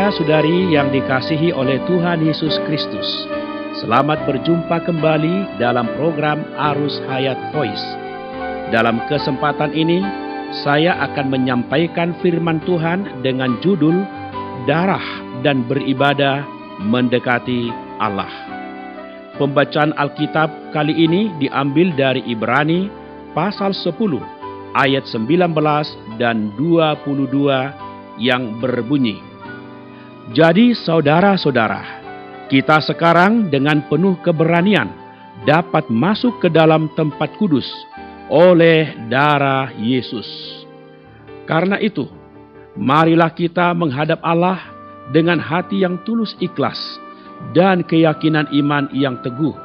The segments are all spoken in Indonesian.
Saudara-saudari yang dikasihi oleh Tuhan Yesus Kristus, selamat berjumpa kembali dalam program Arus Hayat Voice. Dalam kesempatan ini, saya akan menyampaikan firman Tuhan dengan judul Darah dan Beribadah Mendekati Allah. Pembacaan Alkitab kali ini diambil dari Ibrani pasal 10 ayat 19 dan 22 yang berbunyi, "Jadi saudara-saudara, kita sekarang dengan penuh keberanian dapat masuk ke dalam tempat kudus oleh darah Yesus. Karena itu, marilah kita menghadap Allah dengan hati yang tulus ikhlas dan keyakinan iman yang teguh,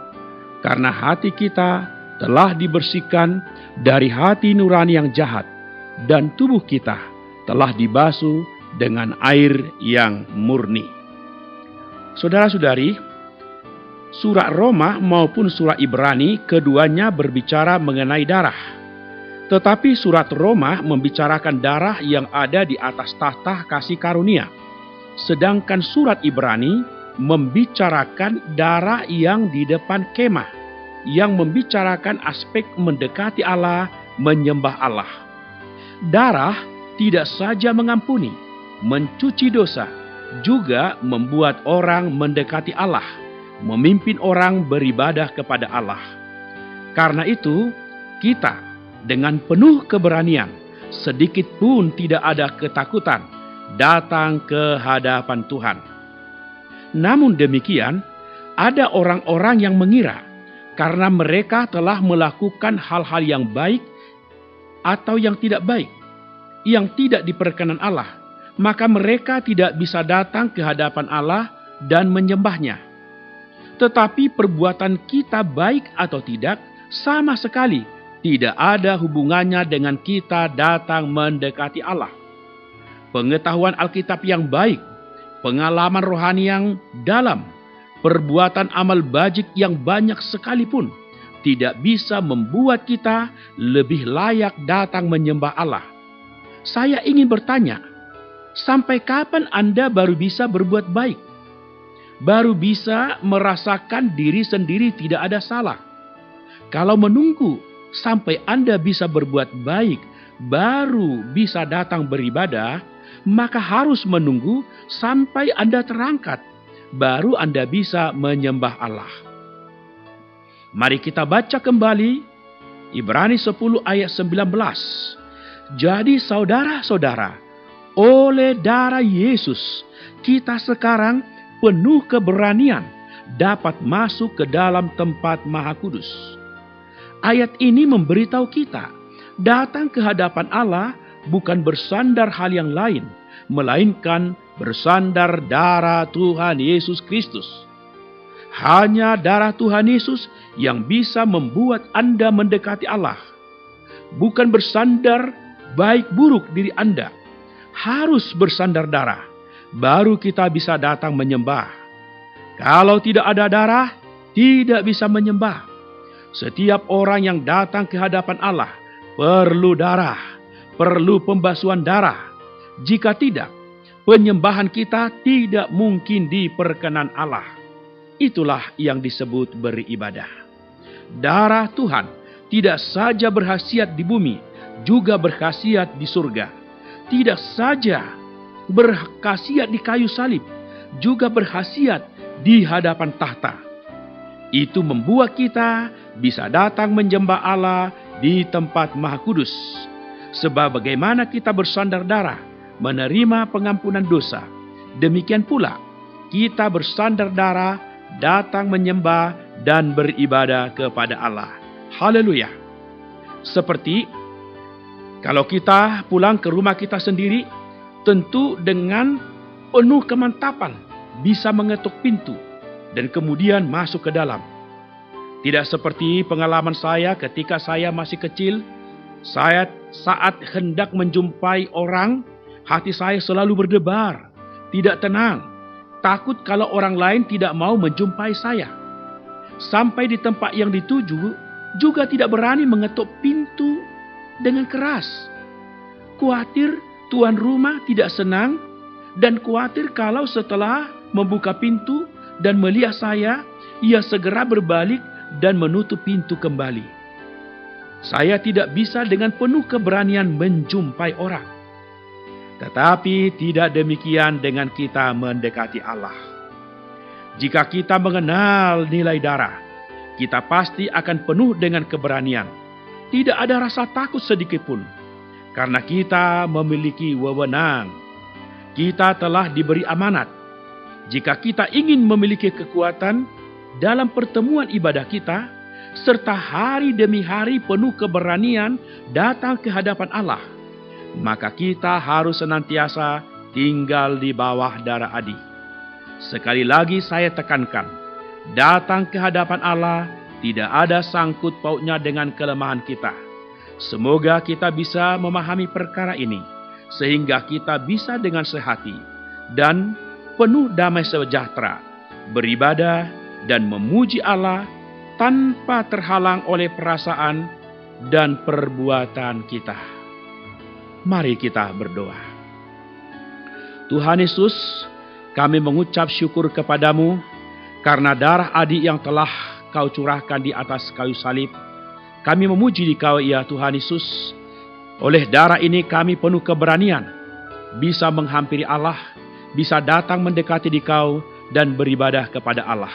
karena hati kita telah dibersihkan dari hati nurani yang jahat dan tubuh kita telah dibasuh dengan air yang murni." Saudara-saudari, surat Roma maupun surat Ibrani keduanya berbicara mengenai darah. Tetapi surat Roma membicarakan darah yang ada di atas tahta kasih karunia. Sedangkan surat Ibrani membicarakan darah yang di depan kemah, yang membicarakan aspek mendekati Allah, menyembah Allah. Darah tidak saja mengampuni, mencuci dosa, juga membuat orang mendekati Allah, memimpin orang beribadah kepada Allah. Karena itu, kita dengan penuh keberanian, sedikit pun tidak ada ketakutan, datang ke hadapan Tuhan. Namun demikian, ada orang-orang yang mengira karena mereka telah melakukan hal-hal yang baik atau yang tidak baik, yang tidak diperkenan Allah, maka mereka tidak bisa datang ke hadapan Allah dan menyembahnya. Tetapi perbuatan kita baik atau tidak, sama sekali tidak ada hubungannya dengan kita datang mendekati Allah. Pengetahuan Alkitab yang baik, pengalaman rohani yang dalam, perbuatan amal bajik yang banyak sekalipun tidak bisa membuat kita lebih layak datang menyembah Allah. Saya ingin bertanya, sampai kapan Anda baru bisa berbuat baik? Baru bisa merasakan diri sendiri tidak ada salah? Kalau menunggu sampai Anda bisa berbuat baik, baru bisa datang beribadah, maka harus menunggu sampai Anda terangkat, baru Anda bisa menyembah Allah. Mari kita baca kembali Ibrani 10 ayat 19. "Jadi saudara-saudara, oleh darah Yesus, kita sekarang penuh keberanian dapat masuk ke dalam tempat Maha Kudus." Ayat ini memberitahu kita, datang ke hadapan Allah bukan bersandar hal yang lain, melainkan bersandar darah Tuhan Yesus Kristus. Hanya darah Tuhan Yesus yang bisa membuat Anda mendekati Allah. Bukan bersandar baik buruk diri Anda. Harus bersandar darah, baru kita bisa datang menyembah. Kalau tidak ada darah, tidak bisa menyembah. Setiap orang yang datang ke hadapan Allah perlu darah, perlu pembasuhan darah. Jika tidak, penyembahan kita tidak mungkin diperkenan Allah. Itulah yang disebut beribadah. Darah Tuhan tidak saja berkhasiat di bumi, juga berkhasiat di surga. Tidak saja berkhasiat di kayu salib, juga berkhasiat di hadapan tahta. Itu membuat kita bisa datang menyembah Allah di tempat Maha Kudus. Sebab bagaimana kita bersandar darah, menerima pengampunan dosa, demikian pula kita bersandar darah, datang menyembah dan beribadah kepada Allah. Haleluya. Seperti kalau kita pulang ke rumah kita sendiri, tentu dengan penuh kemantapan bisa mengetuk pintu dan kemudian masuk ke dalam. Tidak seperti pengalaman saya ketika saya masih kecil, saya saat hendak menjumpai orang, hati saya selalu berdebar, tidak tenang, takut kalau orang lain tidak mau menjumpai saya. Sampai di tempat yang dituju, juga tidak berani mengetuk pintu dengan keras. Khawatir tuan rumah tidak senang dan khawatir kalau setelah membuka pintu dan melihat saya, ia segera berbalik dan menutup pintu kembali. Saya tidak bisa dengan penuh keberanian menjumpai orang. Tetapi tidak demikian dengan kita mendekati Allah. Jika kita mengenal nilai darah, kita pasti akan penuh dengan keberanian. Tidak ada rasa takut sedikitpun, karena kita memiliki wewenang. Kita telah diberi amanat. Jika kita ingin memiliki kekuatan dalam pertemuan ibadah kita, serta hari demi hari penuh keberanian datang ke hadapan Allah, maka kita harus senantiasa tinggal di bawah darah Adi. Sekali lagi saya tekankan, datang ke hadapan Allah tidak ada sangkut pautnya dengan kelemahan kita. Semoga kita bisa memahami perkara ini, sehingga kita bisa dengan sehati dan penuh damai sejahtera beribadah dan memuji Allah tanpa terhalang oleh perasaan dan perbuatan kita. Mari kita berdoa. Tuhan Yesus, kami mengucap syukur kepadamu karena darah Adi yang telah Kau curahkan di atas kayu salib. Kami memuji Dikau ya Tuhan Yesus. Oleh darah ini kami penuh keberanian, bisa menghampiri Allah, bisa datang mendekati Dikau dan beribadah kepada Allah.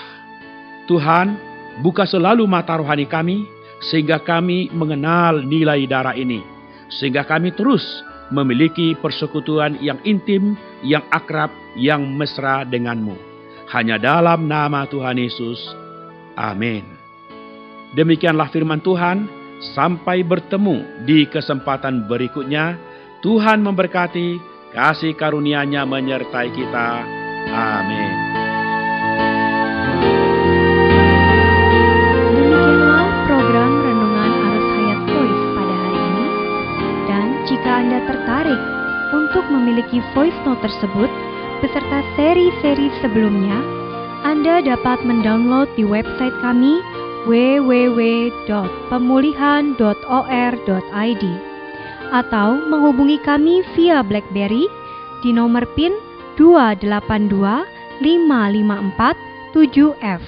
Tuhan, buka selalu mata rohani kami, sehingga kami mengenal nilai darah ini, sehingga kami terus memiliki persekutuan yang intim, yang akrab, yang mesra denganmu. Hanya dalam nama Tuhan Yesus. Amin. Demikianlah firman Tuhan. Sampai bertemu di kesempatan berikutnya. Tuhan memberkati, kasih karunia-Nya menyertai kita. Amin. Demikianlah program Renungan Arus Hayat Voice pada hari ini. Dan jika Anda tertarik untuk memiliki voice note tersebut beserta seri-seri sebelumnya, Anda dapat mendownload di website kami www.pemulihan.or.id atau menghubungi kami via BlackBerry di nomor PIN 282554-7F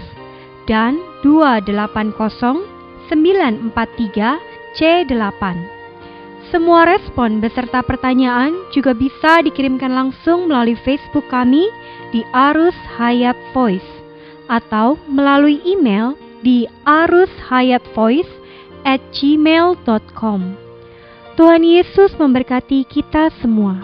dan 280943C8. Semua respon beserta pertanyaan juga bisa dikirimkan langsung melalui Facebook kami di Arus Hayat Voice atau melalui email di arushayatvoice@gmail.com. Tuhan Yesus memberkati kita semua.